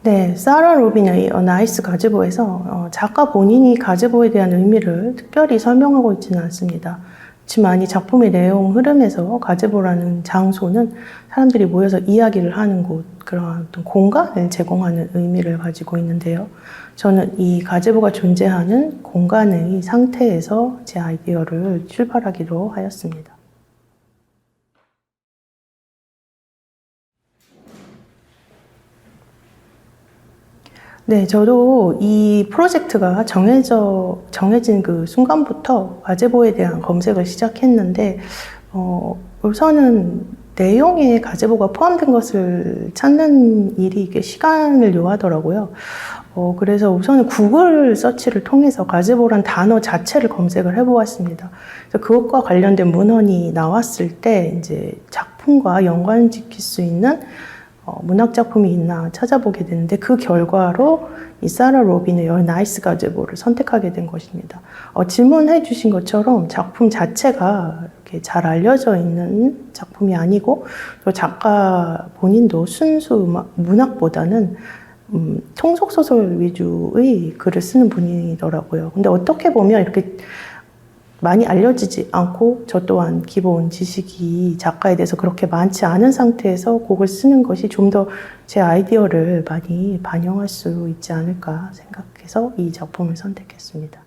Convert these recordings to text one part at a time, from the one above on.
네, 사라 로빈의 나이스 가제보에서 작가 본인이 가제보에 대한 의미를 특별히 설명하고 있지는 않습니다. 그렇지만 이 작품의 내용 흐름에서 가제보라는 장소는 사람들이 모여서 이야기를 하는 곳, 그런 어떤 공간을 제공하는 의미를 가지고 있는데요. 저는 이 가제보가 존재하는 공간의 상태에서 제 아이디어를 출발하기로 하였습니다. 네, 저도 이 프로젝트가 정해진 그 순간부터 가제보에 대한 검색을 시작했는데, 우선은 내용에 가제보가 포함된 것을 찾는 일이 이게 시간을 요하더라고요. 그래서 우선은 구글 서치를 통해서 가제보란 단어 자체를 검색을 해보았습니다. 그래서 그것과 관련된 문헌이 나왔을 때 이제 작품과 연관지킬 수 있는 문학 작품이 있나 찾아보게 되는데 그 결과로 이 사라 로빈의 여 나이스 가제보를 선택하게 된 것입니다. 질문해 주신 것처럼 작품 자체가 이렇게 잘 알려져 있는 작품이 아니고 또 작가 본인도 순수 문학보다는 통속소설 위주의 글을 쓰는 분이더라고요. 근데 어떻게 보면 이렇게 많이 알려지지 않고 저 또한 기본 지식이 작가에 대해서 그렇게 많지 않은 상태에서 곡을 쓰는 것이 좀 더 제 아이디어를 많이 반영할 수 있지 않을까 생각해서 이 작품을 선택했습니다.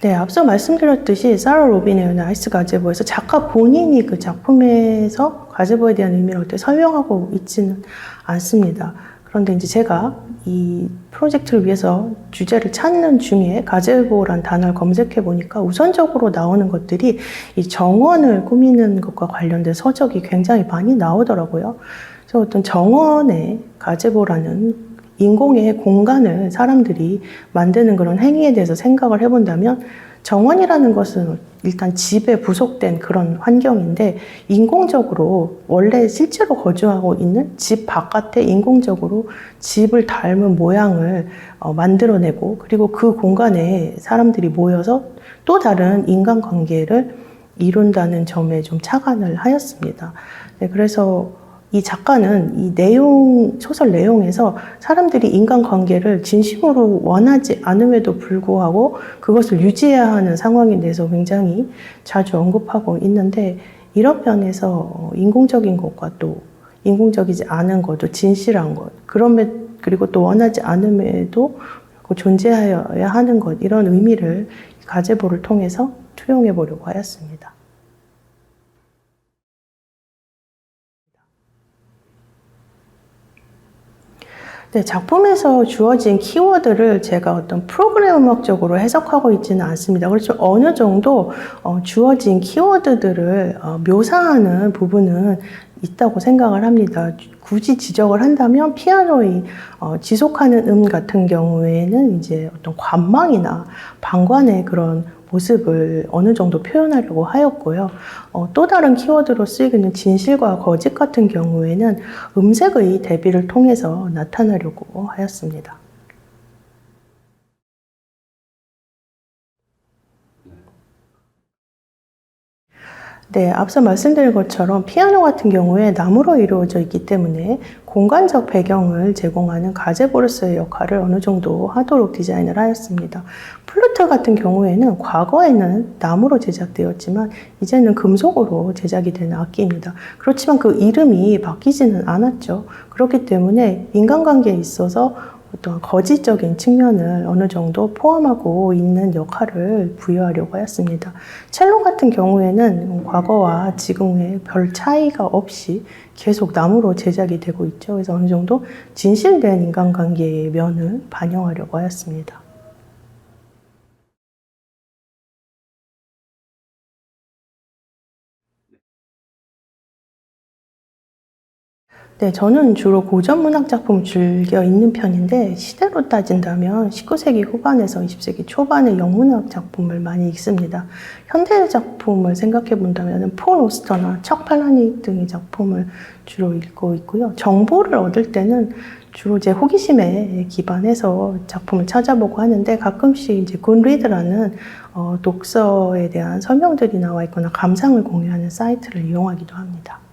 네, 앞서 말씀드렸듯이 사라 로빈의 나이스 가제보에서 작가 본인이 그 작품에서 가제보에 대한 의미를 어떻게 설명하고 있지는 않습니다. 그런데 이제 제가 이 프로젝트를 위해서 주제를 찾는 중에 가제보란 단어를 검색해 보니까 우선적으로 나오는 것들이 이 정원을 꾸미는 것과 관련된 서적이 굉장히 많이 나오더라고요. 그래서 어떤 정원의 가제보라는 인공의 공간을 사람들이 만드는 그런 행위에 대해서 생각을 해본다면 정원이라는 것은 일단 집에 부속된 그런 환경인데 인공적으로 원래 실제로 거주하고 있는 집 바깥에 인공적으로 집을 닮은 모양을 만들어내고 그리고 그 공간에 사람들이 모여서 또 다른 인간관계를 이룬다는 점에 좀 착안을 하였습니다. 네, 그래서 이 작가는 이 소설 내용에서 사람들이 인간관계를 진심으로 원하지 않음에도 불구하고 그것을 유지해야 하는 상황에 대해서 굉장히 자주 언급하고 있는데 이런 면에서 인공적인 것과 또 인공적이지 않은 것, 또 진실한 것, 그리고 또 원하지 않음에도 존재하여야 하는 것, 이런 의미를 가제보를 통해서 투영해 보려고 하였습니다. 네, 작품에서 주어진 키워드를 제가 어떤 프로그램 음악적으로 해석하고 있지는 않습니다. 그렇죠. 어느 정도 주어진 키워드들을 묘사하는 부분은 있다고 생각을 합니다. 굳이 지적을 한다면 피아노의 지속하는 같은 경우에는 이제 어떤 관망이나 방관의 그런 모습을 어느 정도 표현하려고 하였고요. 또 다른 키워드로 쓰이는 진실과 거짓 같은 경우에는 음색의 대비를 통해서 나타나려고 하였습니다. 네, 앞서 말씀드린 것처럼 피아노 같은 경우에 나무로 이루어져 있기 때문에 공간적 배경을 제공하는 가제보로서의 역할을 어느 정도 하도록 디자인을 하였습니다. 플루트 같은 경우에는 과거에는 나무로 제작되었지만 이제는 금속으로 제작이 되는 악기입니다. 그렇지만 그 이름이 바뀌지는 않았죠. 그렇기 때문에 인간관계에 있어서 어떤 거짓적인 측면을 어느 정도 포함하고 있는 역할을 부여하려고 하였습니다. 첼로 같은 경우에는 과거와 지금의 별 차이가 없이 계속 나무로 제작이 되고 있죠. 그래서 어느 정도 진실된 인간관계의 면을 반영하려고 하였습니다. 네, 저는 주로 고전 문학 작품을 즐겨 읽는 편인데 시대로 따진다면 19세기 후반에서 20세기 초반의 영문학 작품을 많이 읽습니다. 현대 작품을 생각해 본다면 폴 오스터나 척 팔라닉 등의 작품을 주로 읽고 있고요. 정보를 얻을 때는 주로 제 호기심에 기반해서 작품을 찾아보고 하는데 가끔씩 이제 굿리드라는 독서에 대한 설명들이 나와 있거나 감상을 공유하는 사이트를 이용하기도 합니다.